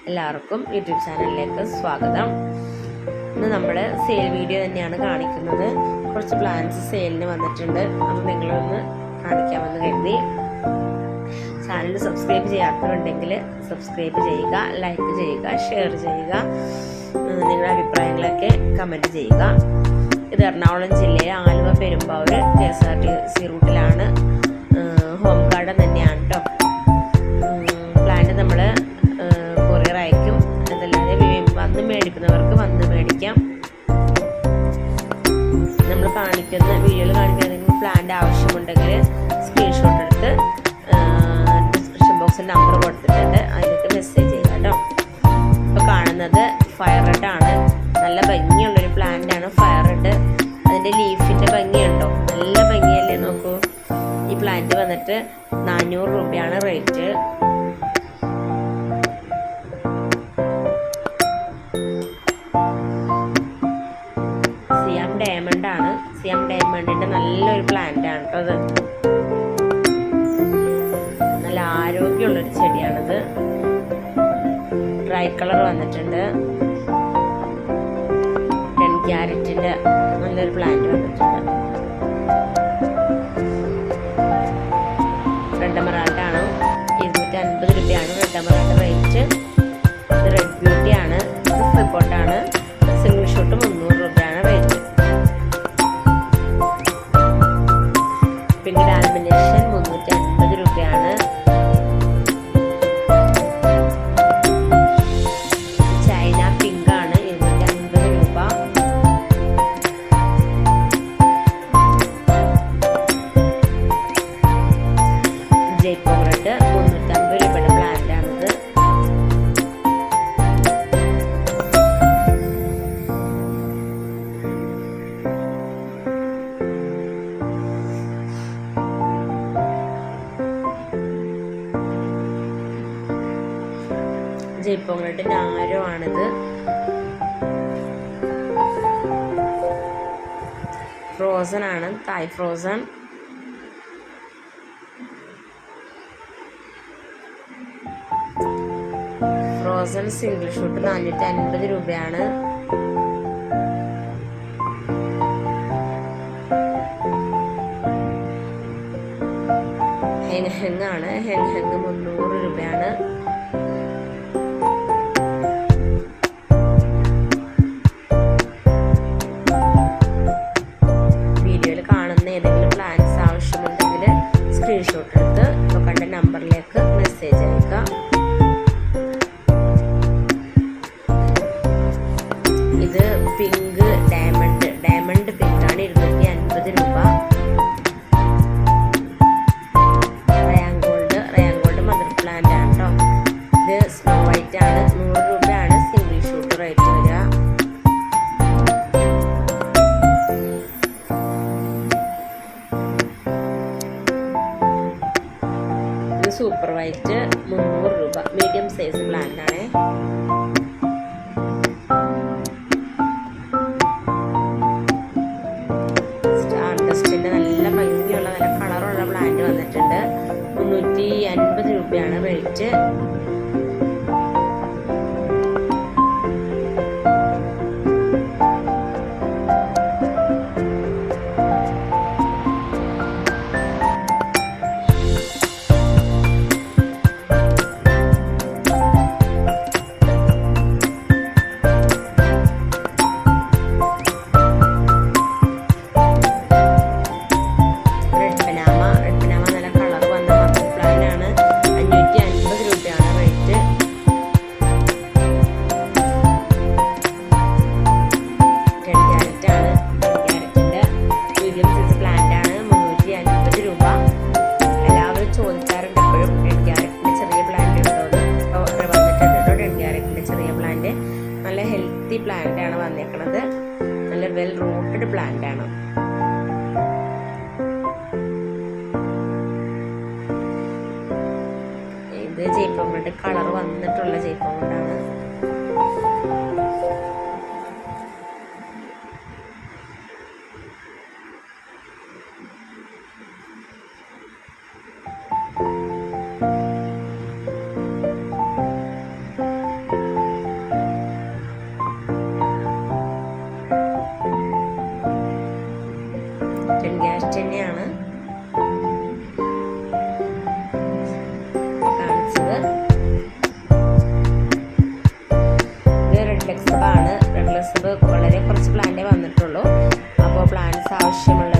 എല്ലാവർക്കും യൂട്യൂബ് ചാനലിലേക്ക് സ്വാഗതം. ഇന്ന് നമ്മൾ സെയിൽ വീഡിയോ തന്നെയാണ് കാണിക്കുന്നത്. കുറച്ച് പ്ലാന്റ്സ് സെയിലിന് വന്നിട്ടുണ്ട്. അത് നിങ്ങളൊന്ന് കാണിക്കാമെന്ന് കരുതി. ചാനൽ സബ്സ്ക്രൈബ് ചെയ്യാത്തവരുണ്ടെങ്കിൽ സബ്സ്ക്രൈബ് ചെയ്യുക, ലൈക്ക് ചെയ്യുക, ഷെയർ ചെയ്യുക, നിങ്ങളുടെ അഭിപ്രായങ്ങളൊക്കെ കമൻറ്റ് ചെയ്യുക. ഇത് എറണാകുളം ജില്ലയിലെ ആലുവ പെരുമ്പാവൂർ KSRTC റൂട്ടിലാണ്. ഹോം ഗാർഡൻ തന്നെയാണ് കേട്ടോ. പ്ലാന്റ് നമ്മൾ കൊറിയർ അയക്കും. അതല്ലാതെ വന്ന് മേടിക്കുന്നവർക്ക് വന്ന് മേടിക്കാം. നമ്മൾ കാണിക്കുന്ന വീഡിയോയിൽ കാണിക്കുന്ന പ്ലാന്റ് ആവശ്യമുണ്ടെങ്കിൽ സ്ക്രീൻഷോട്ട് എടുത്ത് ഡിസ്ക്രിപ്ഷൻ ബോക്സിൽ നമ്പർ കൊടുത്തിട്ടുണ്ട്, അതിലേക്ക് മെസ്സേജ് ചെയ്യുക കേട്ടോ. ഇപ്പോൾ കാണുന്നത് ഫയർ റെഡ് ആണ്. നല്ല ഭംഗിയുള്ളൊരു പ്ലാന്റ് ആണ് ഫയർ റെഡ്. അതിൻ്റെ ലീഫിൻ്റെ ഭംഗിയുണ്ടോ, നല്ല ഭംഗിയല്ലേ, നോക്കൂ. ഈ പ്ലാന്റ് വന്നിട്ട് 400 രൂപയാണ് റേറ്റ്. സിയാം ഡയമണ്ട് ആണ്. സിയാം ഡയമണ്ടിൻ്റെ നല്ലൊരു പ്ലാന്റ് ആണ് കേട്ടോ. അത് നല്ല ആരോഗ്യമുള്ളൊരു ചെടിയാണിത്. ഡ്രൈ കളർ വന്നിട്ടുണ്ട്. 10 ക്യാരറ്റിൻ്റെ നല്ലൊരു പ്ലാന്റ് വന്നിട്ടുണ്ട്. റെഡ് എമറാൾഡ് ആണ്. 250 രൂപയാണ് റെഡ് എമറാൾഡ് റേറ്റ്. ഇത് റെഡ് ബ്യൂട്ടി ആണ്. ഇത് ഫ്ലിപ്പോട്ടാണ്. സിംഗിൾ ഷോട്ട് 300 രൂപയാണ് റേറ്റ്. പിങ്ക് ഡാൽമിനേഷൻ 350 രൂപയാണ്. ചൈന പിങ്ക് ആണ്. 250 രൂപ. ജയ്പൂർ റെഡ് 350 രൂപയുടെ പ്ലാന്റ് ആണിത്. ജയ്പൂർ റെഡ് നാരോ ആണിത്. ഫ്രോസൺ ആണ്, തായ് ഫ്രോസൺ. ഫ്രോസൺ സിംഗിൾ ഷൂട്ട് 450 രൂപയാണ്. ഹെങ് ആണ്. ഹെങ് 300 രൂപയാണ്. വീഡിയോയിൽ കാണുന്ന ഏതെങ്കിലും പ്ലാന്റ്സ് ആവശ്യമുണ്ടെങ്കിൽ സ്ക്രീൻഷോട്ട് എടുത്ത് ഇപ്പോൾ കണ്ട നമ്പറിലേക്ക് മെസ്സേജ് അയക്കുക. ഇത് പിങ്ക് ഡയമണ്ട് പിങ്ക് ആണ്. 250 രൂപ. റയാൻ ഗോൾഡ് മദർ പ്ലാന്റ് ആണ് കേട്ടോ. ഇത് സ്നോ വൈറ്റ് ആണ്. 100 രൂപയാണ് സിംഗിൾ ഷൂട്ട് റേറ്റ് വരിക. ഇത് സൂപ്പർ വൈറ്റ് 300 രൂപ. മീഡിയം സൈസ് പ്ലാന്റ് ആണ്. നല്ല ഭംഗിയുള്ള നല്ല കളറുള്ള പ്ലാന്റ് വന്നിട്ടുണ്ട്. 350 രൂപയാണ് റേറ്റ്. നല്ല ഹെൽത്തി പ്ലാന്റ് ആണ് വന്നേക്കുന്നത്. നല്ല വെൽ റൂട്ടഡ് പ്ലാന്റ് ആണ്. ഇത് ജയ്പൂർ കളർ വന്നിട്ടുള്ള ജയ്പൂർ ആണ്. വൈറ്റ് തന്നെയാണ് കാണിച്ചത്. ഇത് റെഡ് ലക്സബാണ്. റെഡ് ലക്സബ് വളരെ കുറച്ച് പ്ലാന്റേ വന്നിട്ടുള്ളൂ. അപ്പോൾ പ്ലാന്റ്സ് ആവശ്യമുള്ള